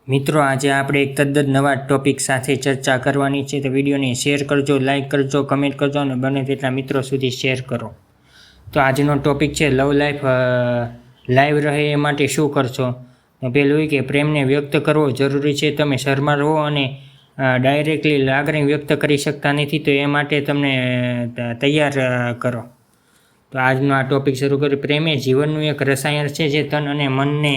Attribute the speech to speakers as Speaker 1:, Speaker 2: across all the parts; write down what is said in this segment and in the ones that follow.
Speaker 1: મિત્રો આજે આપણે એક તદ્દન નવા ટોપિક સાથે ચર્ચા કરવાની છે તો વિડીયોને શેર કરજો, લાઇક કરજો, કમેન્ટ કરજો અને બને તેટલા મિત્રો સુધી શેર કરો. તો આજનો ટોપિક છે લવ લાઈફ લાઈવ રહે એ માટે શું કરશો. પહેલું એ કે પ્રેમને વ્યક્ત કરવો જરૂરી છે. તમે શરમાળ હો અને ડાયરેક્ટલી લાગણી વ્યક્ત કરી શકતા નથી તો એ માટે તમને તૈયાર કરો. તો આજનો આ ટોપિક શરૂ કરી. પ્રેમ એ જીવનનું એક રસાયણ છે જે તન અને મનને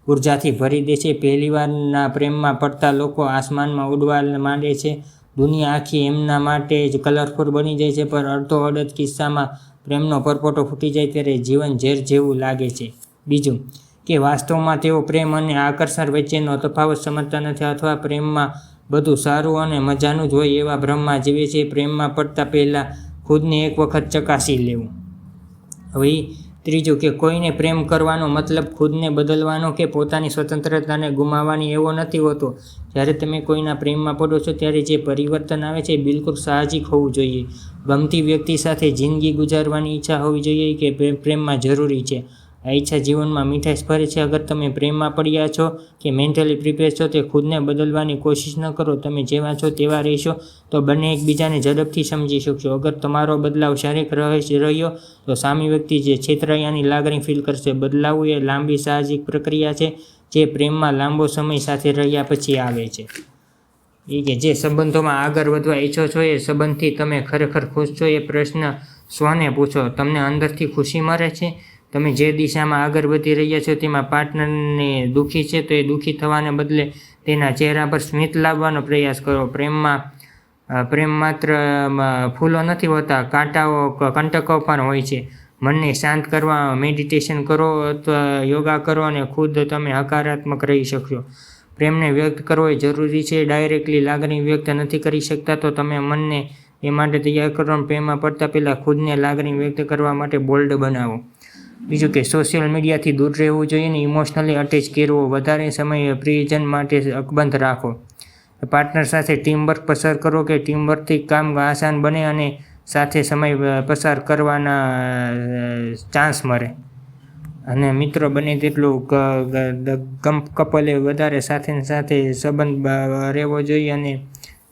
Speaker 1: ઉર્જાથી ભરી દે છે. પહેલીવારના પ્રેમમાં પડતા લોકો આસમાનમાં ઉડવા માંડે છે. દુનિયા આખી એમના માટે જ કલરફુલ બની જાય છે. પણ અડધો અડધ કિસ્સામાં પ્રેમનો પરપોટો ફૂટી જાય ત્યારે જીવન ઝેર જેવું લાગે છે. બીજું કે વાસ્તવમાં તેઓ પ્રેમ અને આકર્ષણ વચ્ચેનો તફાવત સમજતા નથી અથવા પ્રેમમાં બધું સારું અને મજાનું જ હોય એવા ભ્રમમાં જીવે છે. પ્રેમમાં પડતા પહેલાં ખુદને એક વખત ચકાસી લેવું. હવે ત્રીજું કે કોઈને પ્રેમ કરવાનો મતલબ ખુદને બદલવાનો કે પોતાની સ્વતંત્રતાને ગુમાવવાની એવો નથી હોતો. જ્યારે તમે કોઈના પ્રેમમાં પડો છો ત્યારે જે પરિવર્તન આવે છે બિલકુલ સાહજિક હોવું જોઈએ. ગમતી વ્યક્તિ સાથે જિંદગી ગુજારવાની ઈચ્છા હોવી જોઈએ કે પ્રેમમાં જરૂરી છે. આ ઈચ્છા જીવનમાં મીઠાશ ભરે છે. અગર તમે પ્રેમમાં પડ્યા છો કે મેન્ટલી પ્રિપેર છો તે ખુદને બદલવાની કોશિશ ન કરો. તમે જેવા છો તેવા રહેશો તો બંને એકબીજાને ઝડપથી સમજી શકશો. અગર તમારો બદલાવ શારીરિક રહ્યો તો સામી વ્યક્તિ જે છેતરાયાની લાગણી ફીલ કરશે. બદલાવું એ લાંબી સાહજિક પ્રક્રિયા છે જે પ્રેમમાં લાંબો સમય સાથે રહ્યા પછી આવે છે. એ કે જે સંબંધોમાં આગળ વધવા ઈચ્છો છો એ સંબંધથી તમે ખરેખર ખુશ છો એ પ્રશ્ન સ્વને પૂછો. તમને અંદરથી ખુશી મળે છે? તમે જે દિશામાં આગળ વધી રહ્યા છો તેમાં પાર્ટનરને દુઃખી છે તો એ દુઃખી થવાને બદલે તેના ચહેરા પર સ્મિત લાવવાનો પ્રયાસ કરો. પ્રેમ માત્ર ફૂલો નથી હોતા, કંટકો પણ હોય છે. મનને શાંત કરવા મેડિટેશન કરો અથવા યોગા કરો અને ખુદ તમે હકારાત્મક રહી શકશો. પ્રેમને વ્યક્ત કરવો એ જરૂરી છે. ડાયરેક્ટલી લાગણી વ્યક્ત નથી કરી શકતા તો તમે મનને એ માટે તૈયાર કરો. પ્રેમમાં પડતા પહેલાં ખુદને લાગણી વ્યક્ત કરવા માટે બોલ્ડ બનાવો. બીજું કે સોશિયલ મીડિયાથી દૂર રહેવું જોઈએ ને ઇમોશનલી અટેચ કરવો. વધારે સમય પ્રિયજન માટે અકબંધ રાખો. પાર્ટનર સાથે ટીમવર્ક પસાર કરો કે ટીમવર્કથી કામ આસાન બને અને સાથે સમય પસાર કરવાના ચાન્સ મળે. અને મિત્રો બને તેટલું કપલે વધારે સાથે સંબંધ રહેવો જોઈએ અને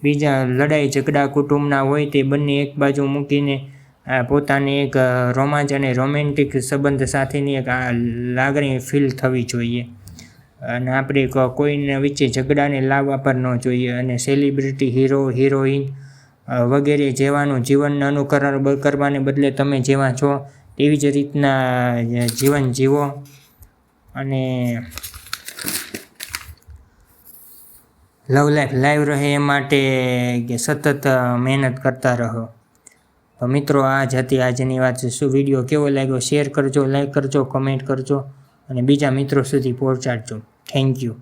Speaker 1: બીજા લડાઈ ઝઘડા કુટુંબના હોય તે બંને એક બાજુ મૂકીને પોતાને એક રોમાંચ અને રોમેન્ટિક સંબંધ સાથેની એક લાગણી ફીલ થવી જોઈએ. અને આપણે કોઈને વચ્ચે ઝઘડાને લાવવા પર ન જોઈએ. અને સેલિબ્રિટી, હીરો, હિરોઈન વગેરે જેવાનું જીવનને અનુકરણ કરવાને બદલે તમે જેવા છો તેવી જ રીતના જીવન જીવો અને લવ લાઈફ લાઈવ રહે એ માટે સતત મહેનત કરતા રહો. તો મિત્રો આ જ હતી આજની વાત. શું વિડીયો કેવો લાગ્યો શેર કરજો, લાઈક કરજો, કમેન્ટ કરજો અને બીજા મિત્રો સુધી પહોંચાડજો. Thank you.